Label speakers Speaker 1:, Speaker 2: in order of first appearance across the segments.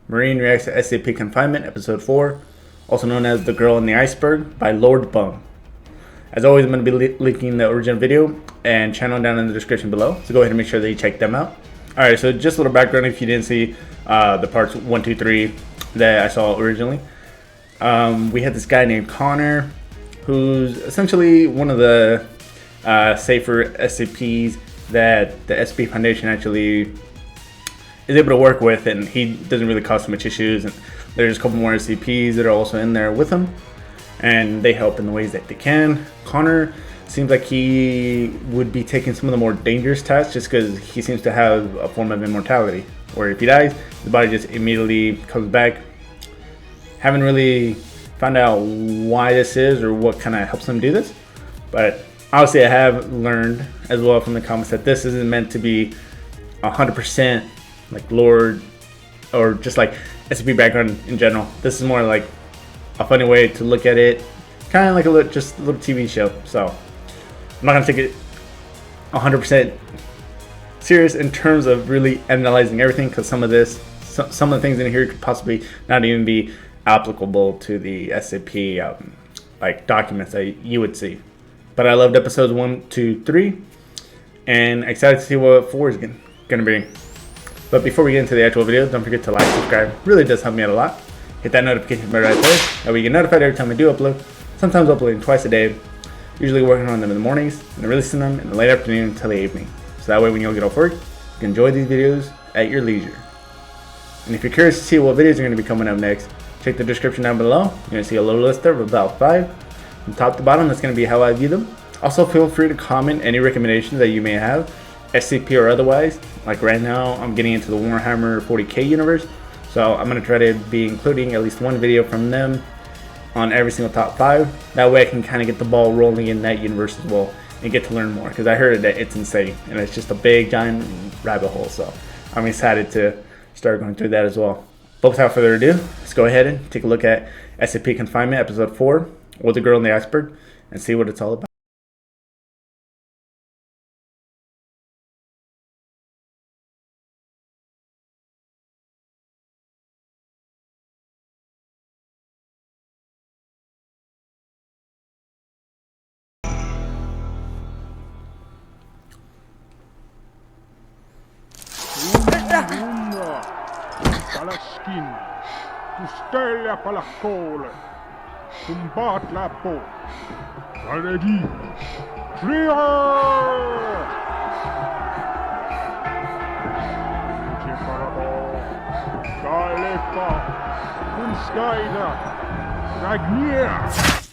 Speaker 1: Marine reacts to SCP Confinement, Episode 4, also known as The Girl in the Iceberg, by Lord Bung. As always, I'm going to be linking the original video and channel down in the description below, so go ahead and make sure that you check them out. Alright, so just a little background if you didn't see the parts 1, 2, 3 that I saw originally. We had this guy named Connor, who's essentially one of the safer SCPs that the SCP Foundation actually is able to work with, and he doesn't really cause so much issues. And there's a couple more SCPs that are also in there with him, and they help in the ways that they can. Connor seems like he would be taking some of the more dangerous tasks just because he seems to have a form of immortality, where if he dies, the body just immediately comes back. Haven't really found out why this is or what kind of helps him do this, but obviously I have learned as well from the comments that this isn't meant to be 100% like Lord or just like SCP background in general. This is more like a funny way to look at it, kind of like just a little TV show. So I'm not gonna take it 100% serious in terms of really analyzing everything, because some of the things in here could possibly not even be applicable to the SCP like documents that you would see. But I loved episodes 1, 2, 3, and excited to see what 4 is gonna bring. But before we get into the actual video, don't forget to like, subscribe. Really does help me out a lot. Hit that notification bell right there. That way you get notified every time I do upload. Sometimes uploading twice a day. Usually working on them in the mornings and releasing them in the late afternoon until the evening. So that way when you get off work, you can enjoy these videos at your leisure. And if you're curious to see what videos are going to be coming up next, check the description down below. You're going to see a little list of about 5. From top to bottom, that's going to be how I view them. Also, feel free to comment any recommendations that you may have, SCP or otherwise. Like right now, I'm getting into the Warhammer 40k universe, so I'm going to try to be including at least one video from them on every single top 5. That way I can kind of get the ball rolling in that universe as well and get to learn more, because I heard that it's insane and it's just a big giant rabbit hole. So I'm excited to start going through that as well. But without further ado, let's go ahead and take a look at SCP Confinement Episode 4, or The Girl in the Iceberg, and see what it's all about.
Speaker 2: Pala skin, tu stella pala cole, combat la peau, Valedi, Tria! Parabo, Galefa, Kunskaida, Ragnia!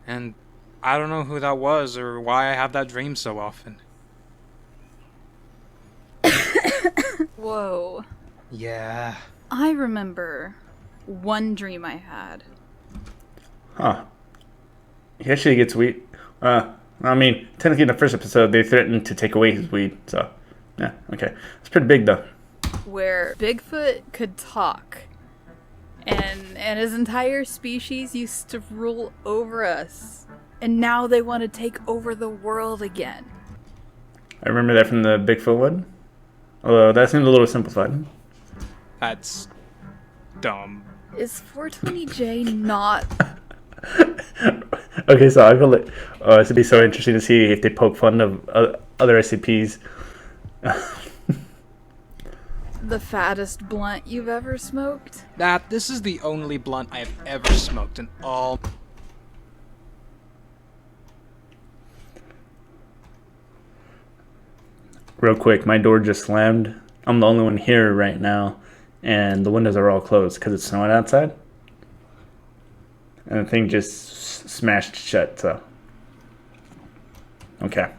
Speaker 3: And I don't know who that was or why I have that dream so often.
Speaker 4: Whoa.
Speaker 3: Yeah.
Speaker 4: I remember one dream I had.
Speaker 1: Huh. He actually gets weed. I mean, technically in the first episode, they threatened to take away his weed, so yeah, okay. It's pretty big though.
Speaker 4: Where Bigfoot could talk. And his entire species used to rule over us. And now they want to take over the world again.
Speaker 1: I remember that from the Bigfoot one. Although that seems a little simplified.
Speaker 3: That's dumb.
Speaker 4: Is 420J not...
Speaker 1: Okay, so I feel like this would be so interesting to see if they poke fun of other SCPs.
Speaker 4: the fattest blunt you've ever smoked?
Speaker 3: This is the only blunt I have ever smoked in all...
Speaker 1: Real quick, my door just slammed. I'm the only one here right now, and the windows are all closed because it's snowing outside. And the thing just smashed shut, so. Okay.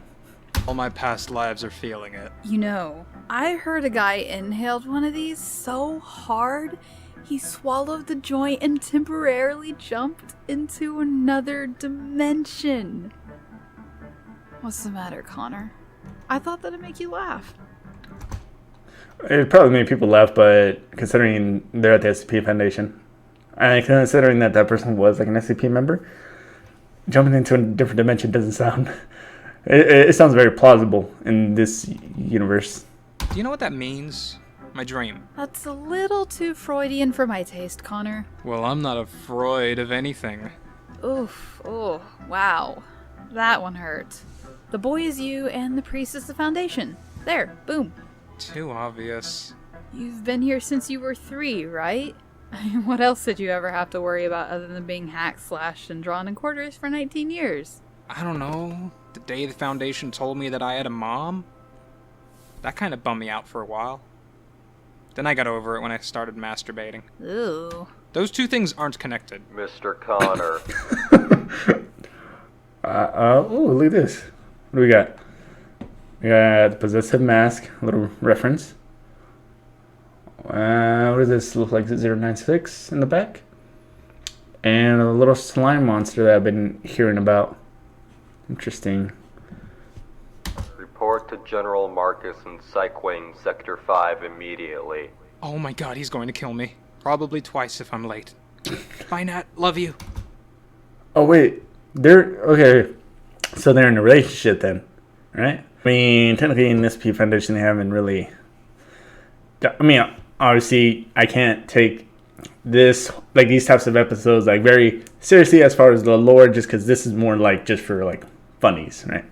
Speaker 3: All my past lives are feeling it.
Speaker 4: You know, I heard a guy inhaled one of these so hard, he swallowed the joint and temporarily jumped into another dimension. What's the matter, Connor? I thought that'd make you laugh.
Speaker 1: It probably made people laugh, but considering they're at the SCP Foundation, and considering that that person was like an SCP member, jumping into a different dimension doesn't sound... It sounds very plausible in this universe.
Speaker 3: Do you know what that means? My dream.
Speaker 4: That's a little too Freudian for my taste, Connor.
Speaker 3: Well, I'm not afraid of anything.
Speaker 4: Oof. Oh, wow. That one hurt. The boy is you, and the priest is the Foundation. There, boom.
Speaker 3: Too obvious.
Speaker 4: You've been here since you were 3, right? What else did you ever have to worry about other than being hacked, slashed, and drawn in quarters for 19 years?
Speaker 3: I don't know. The day the Foundation told me that I had a mom? That kind of bummed me out for a while. Then I got over it when I started masturbating.
Speaker 4: Ooh.
Speaker 3: Those two things aren't connected.
Speaker 5: Mr. Connor.
Speaker 1: Oh, look at this. What do we got? We got the possessive mask, a little reference. What does this look like? Is it 096 in the back? And a little slime monster that I've been hearing about. Interesting.
Speaker 5: Report to General Marcus in Psych Wing, Sector 5 immediately.
Speaker 3: Oh my god, he's going to kill me. Probably twice if I'm late. Bye, Nat. Love you.
Speaker 1: Oh, wait. Okay. So they're in a relationship then, right? I mean, technically in this SCP Foundation, they haven't really... I mean, obviously, I can't take this, like these types of episodes, like very seriously as far as the lore, just because this is more like just for like funnies, right?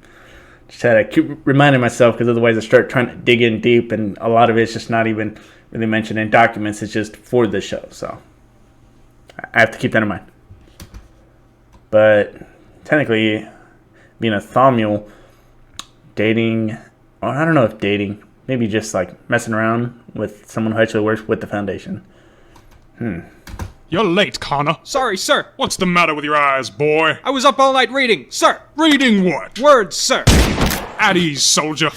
Speaker 1: Just had to keep reminding myself, because otherwise I start trying to dig in deep, and a lot of it's just not even really mentioned in documents. It's just for the show, so I have to keep that in mind. But technically, being a Thomule, dating, or I don't know if dating, maybe just like messing around with someone who actually works with the Foundation.
Speaker 2: You're late, Connor.
Speaker 3: Sorry, sir.
Speaker 2: What's the matter with your eyes, boy?
Speaker 3: I was up all night reading. Sir.
Speaker 2: Reading what?
Speaker 3: Words, sir.
Speaker 2: At ease, soldier.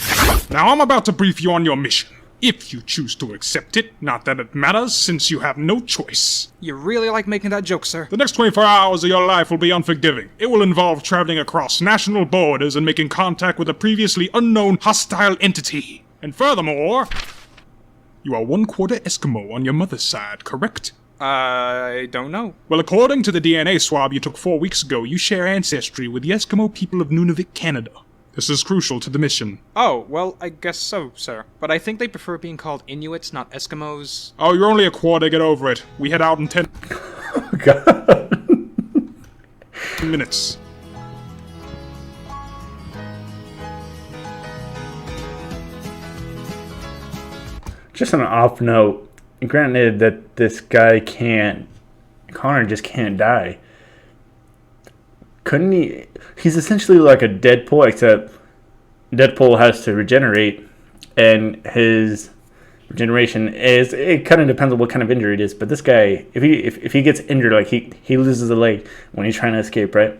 Speaker 2: Now I'm about to brief you on your mission. If you choose to accept it, not that it matters, since you have no choice.
Speaker 3: You really like making that joke, sir.
Speaker 2: The next 24 hours of your life will be unforgiving. It will involve traveling across national borders and making contact with a previously unknown hostile entity. And furthermore, you are 1/4 Eskimo on your mother's side, correct?
Speaker 3: I don't know.
Speaker 2: Well, according to the DNA swab you took 4 weeks ago, you share ancestry with the Eskimo people of Nunavut, Canada. This is crucial to the mission.
Speaker 3: Oh, well, I guess so, sir. But I think they prefer being called Inuits, not Eskimos.
Speaker 2: Oh, you're only a quarter, get over it. We head out in 10
Speaker 1: Oh, God.
Speaker 2: minutes.
Speaker 1: Just on an off note, granted that this guy Connor just can't die. Couldn't he? He's essentially like a Deadpool, except Deadpool has to regenerate, and his regeneration is, it kind of depends on what kind of injury it is. But this guy, if he gets injured, like he loses a leg when he's trying to escape, right?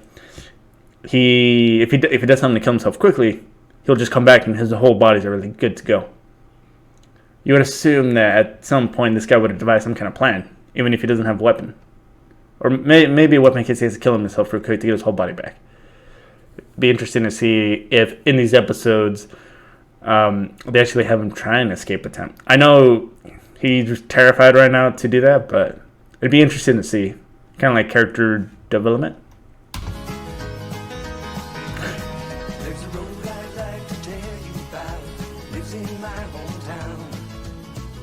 Speaker 1: If he does something to kill himself quickly, he'll just come back and his whole body's really good to go. You would assume that at some point this guy would have devised some kind of plan, even if he doesn't have a weapon. Or maybe a weapon in case he has to kill himself real quick to get his whole body back. It'd be interesting to see if in these episodes they actually have him try an escape attempt. I know he's terrified right now to do that, but it'd be interesting to see. Kind of like character development.
Speaker 6: There's a road I'd like to tell you about. Lives in my hometown.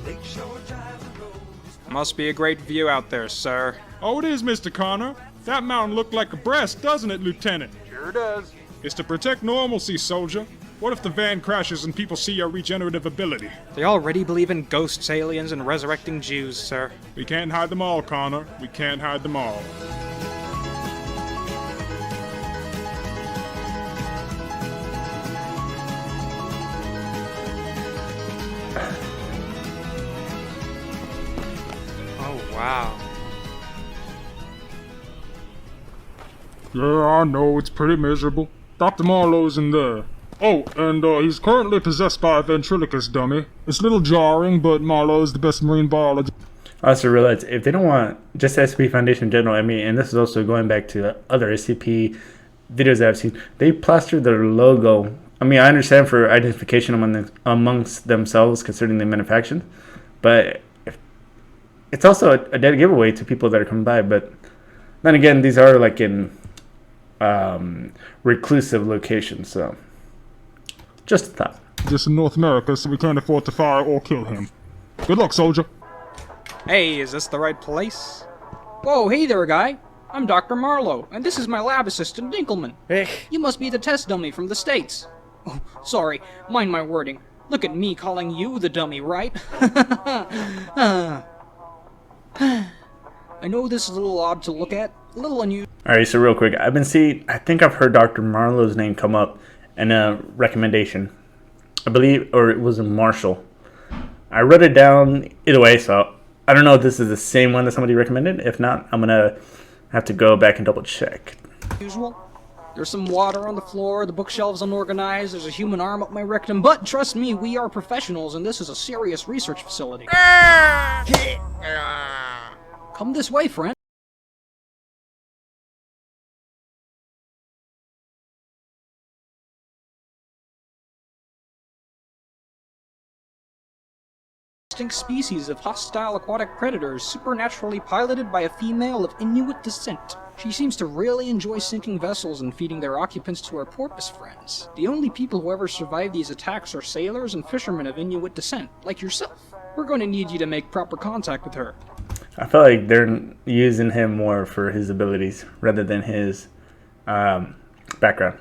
Speaker 6: Lakeshore Drive, the road is
Speaker 3: Must be a great view out there, sir.
Speaker 2: Oh, it is, Mr. Connor. That mountain looked like a breast, doesn't it, Lieutenant?
Speaker 5: Sure does.
Speaker 2: It's to protect normalcy, soldier. What if the van crashes and people see your regenerative ability?
Speaker 3: They already believe in ghosts, aliens, and resurrecting Jews, sir.
Speaker 2: We can't hide them all, Connor. We can't hide them all.
Speaker 3: Oh, wow.
Speaker 2: Yeah, I know, it's pretty miserable. Dr. Marlowe's in there. Oh, and he's currently possessed by a ventriloquist dummy. It's a little jarring, but Marlowe's the best marine biologist.
Speaker 1: I also realized if they don't want just SCP Foundation in general, I mean, and this is also going back to other SCP videos that I've seen, they plastered their logo. I mean, I understand for identification amongst themselves, considering the manufacturing, but it's also a dead giveaway to people that are coming by. But then again, these are like in reclusive locations, so just a thought.
Speaker 2: Just in North America, so we can't afford to fire or kill him. Good luck, soldier.
Speaker 3: Hey, is this the right place?
Speaker 7: Whoa, hey there, guy. I'm Dr. Marlowe, and this is my lab assistant, Dinkelman.
Speaker 1: Hey.
Speaker 7: You must be the test dummy from the States. Oh, sorry, mind my wording. Look at me calling you the dummy, right? I know this is a little odd to look at, a little unusual.
Speaker 1: Alright, so real quick, I think I've heard Dr. Marlowe's name come up in a recommendation. I believe, or it was a Marshall. I wrote it down either way, so I don't know if this is the same one that somebody recommended. If not, I'm gonna have to go back and double check.
Speaker 7: There's some water on the floor, the bookshelves unorganized, there's a human arm up my rectum, but trust me, we are professionals and this is a serious research facility. Come this way, friend. Distinct species of hostile aquatic predators supernaturally piloted by a female of Inuit descent. She seems to really enjoy sinking vessels and feeding their occupants to her porpoise friends. The only people who ever survive these attacks are sailors and fishermen of Inuit descent, like yourself. We're going to need you to make proper contact with her.
Speaker 1: I feel like they're using him more for his abilities rather than his background,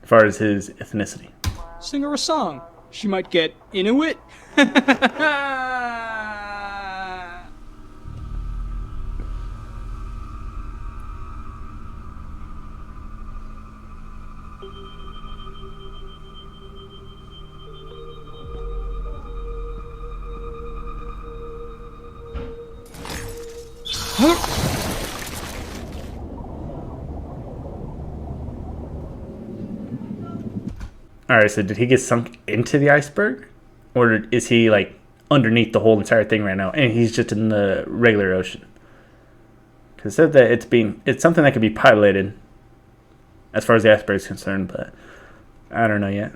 Speaker 1: as far as his ethnicity.
Speaker 7: Sing her a song. She might get Inuit.
Speaker 1: Alright, so did he get sunk into the iceberg? Or is he, like, underneath the whole entire thing right now? And he's just in the regular ocean? Because it said that it's something that could be piloted, as far as the iceberg is concerned, but I don't know yet.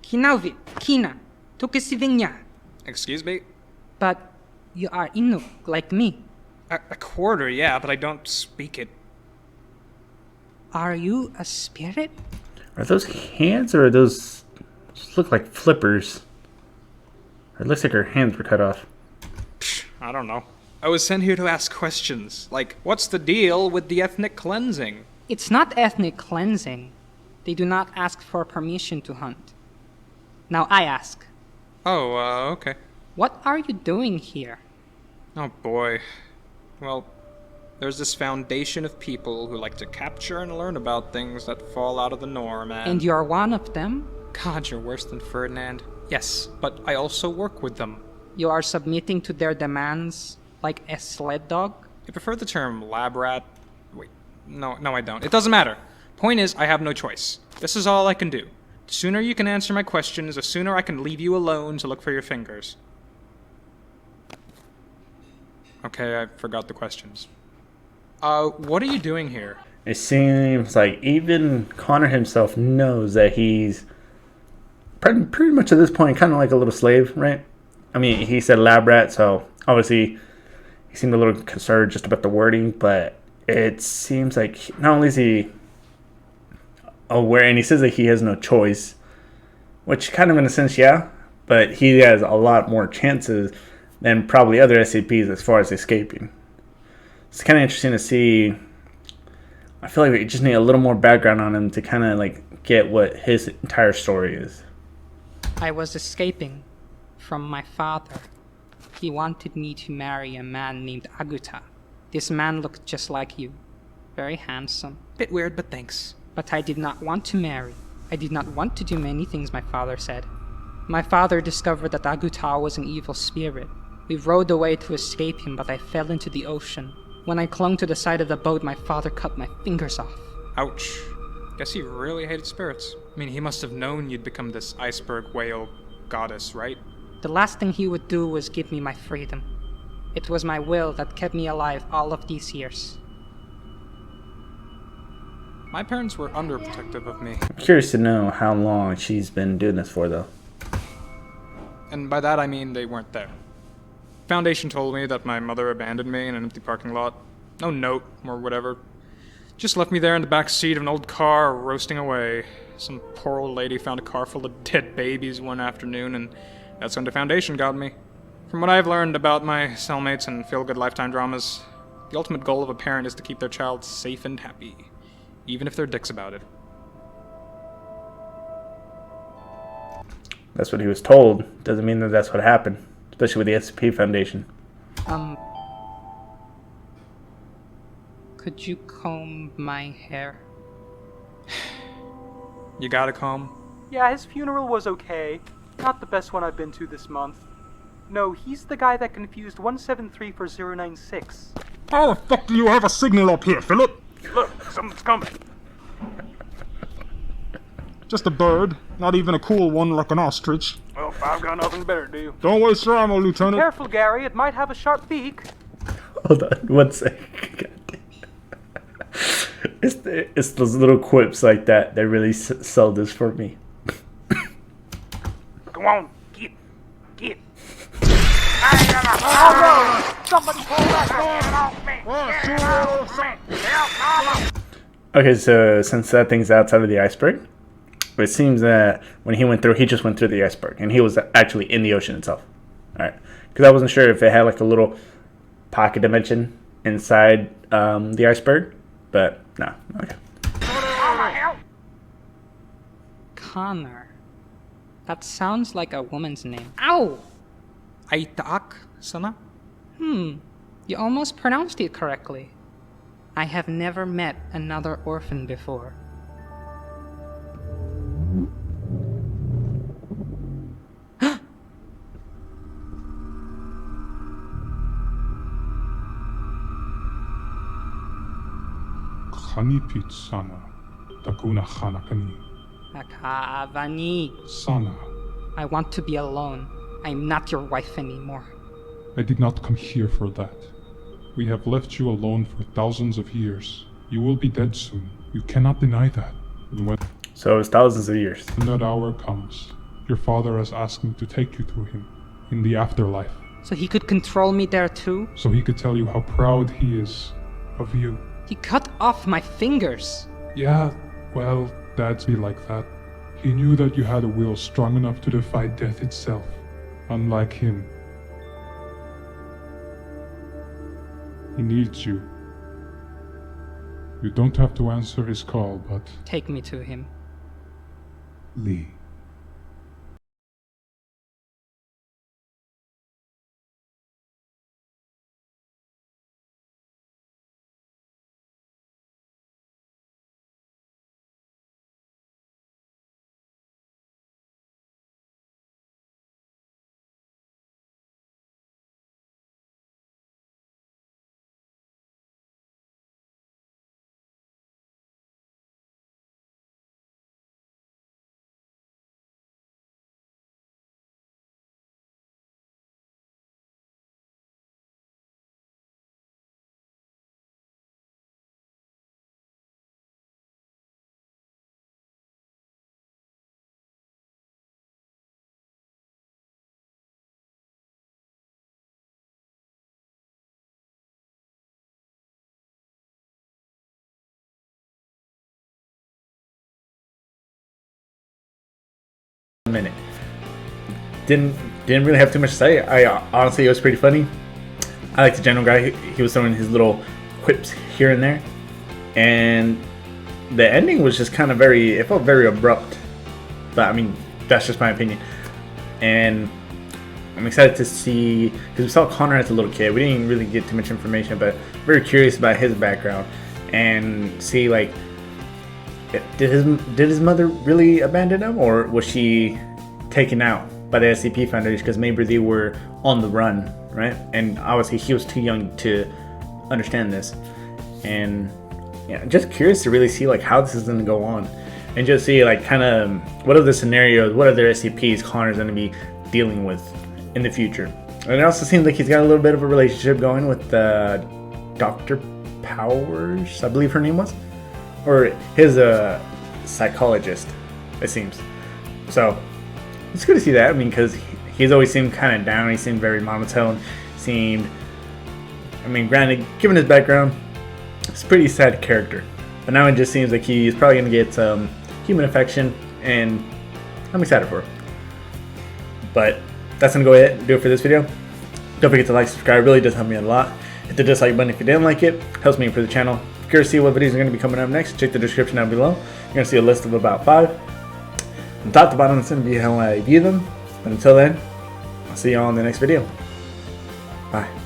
Speaker 8: Kinauvi, Kina, Tukisivinya.
Speaker 3: Excuse me?
Speaker 8: But you are Inuk, like me.
Speaker 3: A quarter, yeah, but I don't speak it.
Speaker 8: Are you a spirit?
Speaker 1: Are those hands or are those look like flippers? It looks like her hands were cut off.
Speaker 3: Psh, I don't know. I was sent here to ask questions, like, what's the deal with the ethnic cleansing?
Speaker 8: It's not ethnic cleansing. They do not ask for permission to hunt. Now I ask.
Speaker 3: Oh, okay.
Speaker 8: What are you doing here?
Speaker 3: Oh boy. Well, there's this foundation of people who like to capture and learn about things that fall out of the norm,
Speaker 8: And you're one of them?
Speaker 3: God, you're worse than Ferdinand. Yes, but I also work with them.
Speaker 8: You are submitting to their demands, like a sled dog?
Speaker 3: I prefer the term lab rat. Wait, no, I don't. It doesn't matter. Point is, I have no choice. This is all I can do. The sooner you can answer my questions, the sooner I can leave you alone to look for your fingers. Okay, I forgot the questions. What are you doing here?
Speaker 1: It seems like even Connor himself knows that he's pretty much at this point kind of like a little slave, right? I mean, he said lab rat, so obviously he seemed a little concerned just about the wording, but it seems like not only is he aware, and he says that he has no choice, which kind of in a sense, yeah, but he has a lot more chances than probably other SCPs as far as escaping. It's kind of interesting to see. I feel like we just need a little more background on him to kind of like get what his entire story is.
Speaker 8: I was escaping from my father. He wanted me to marry a man named Aguta. This man looked just like you. Very handsome.
Speaker 3: Bit weird, but thanks.
Speaker 8: But I did not want to marry. I did not want to do many things, my father said. My father discovered that Aguta was an evil spirit. We rowed away to escape him, but I fell into the ocean. When I clung to the side of the boat, my father cut my fingers off.
Speaker 3: Ouch. Guess he really hated spirits. I mean, he must have known you'd become this iceberg whale goddess, right?
Speaker 8: The last thing he would do was give me my freedom. It was my will that kept me alive all of these years.
Speaker 3: My parents were underprotective of me.
Speaker 1: I'm curious to know how long she's been doing this for, though.
Speaker 3: And by that I mean they weren't there. Foundation told me that my mother abandoned me in an empty parking lot. No note or whatever. Just left me there in the back seat of an old car, roasting away. Some poor old lady found a car full of dead babies one afternoon, and that's when the Foundation got me. From what I've learned about my cellmates and feel-good Lifetime dramas, the ultimate goal of a parent is to keep their child safe and happy, even if they're dicks about it.
Speaker 1: That's what he was told. Doesn't mean that that's what happened, especially with the SCP Foundation.
Speaker 8: Could you comb my hair?
Speaker 3: You got a comb?
Speaker 9: Yeah, his funeral was okay. Not the best one I've been to this month. No, he's the guy that confused 173 for 096.
Speaker 2: How the fuck do you have a signal up here, Philip? Look, something's coming. Just a bird, not even a cool one like an ostrich.
Speaker 9: Well, I've got nothing better to do.
Speaker 2: Don't waste your ammo, Lieutenant.
Speaker 9: Careful, Gary, it might have a sharp beak.
Speaker 1: Hold on, one second. It's those little quips like that that really sell this for me.
Speaker 9: Go on, get. Oh no! Somebody pull that off me!
Speaker 1: Okay, so since that thing's outside of the iceberg, it seems that when he went through, he just went through the iceberg, and he was actually in the ocean itself. All right, because I wasn't sure if it had like a little pocket dimension inside the iceberg, but no. Okay.
Speaker 8: Connor. That sounds like a woman's name. Ow!
Speaker 3: Aitak, sana?
Speaker 8: You almost pronounced it correctly. I have never met another orphan before.
Speaker 2: Khanipit sana. Takuna khanakani.
Speaker 8: Akavani.
Speaker 2: Sana.
Speaker 8: I want to be alone. I'm not your wife anymore.
Speaker 2: I did not come here for that. We have left you alone for thousands of years. You will be dead soon. You cannot deny that. And when
Speaker 1: So it's thousands of years.
Speaker 2: that hour comes, your father has asked me to take you to him in the afterlife,
Speaker 8: So he could control me there too?
Speaker 2: so he could tell you how proud he is of you.
Speaker 8: He cut off my fingers.
Speaker 2: Yeah, well, dads be like that. He knew that you had a will strong enough to defy death itself, unlike him. He needs you. You don't have to answer his call, but
Speaker 8: Take me to him.
Speaker 2: Lee.
Speaker 1: Minute. Didn't really have too much to say. I honestly, it was pretty funny. I like the general guy. He was throwing his little quips here and there, and the ending was just kind of it felt very abrupt. But I mean, that's just my opinion. And I'm excited to see, because we saw Connor as a little kid. We didn't really get too much information, but very curious about his background and see like, did his mother really abandon him, or was she taken out by the SCP Foundation because maybe they were on the run, right? And obviously he was too young to understand this. And yeah, just curious to really see like how this is going to go on. and just see like kind of what are the scenarios, what are their SCPs Connor's going to be dealing with in the future. And it also seems like he's got a little bit of a relationship going with Dr. Powers, I believe her name was, or his psychologist, it seems. So it's good to see that. I mean, because he's always seemed kind of down. He seemed very monotone. Granted, given his background, it's a pretty sad character. But now it just seems like he's probably going to get some human affection, and I'm excited for it. But that's going to go ahead and do it for this video. Don't forget to like, subscribe. It really does help me out a lot. Hit the dislike button if you didn't like it. Helps me improve the channel. If you're curious to see what videos are going to be coming up next, check the description down below. You're going to see a list of about 5. From top to bottom, it's going to be how I view them. But until then, I'll see you all in the next video. Bye.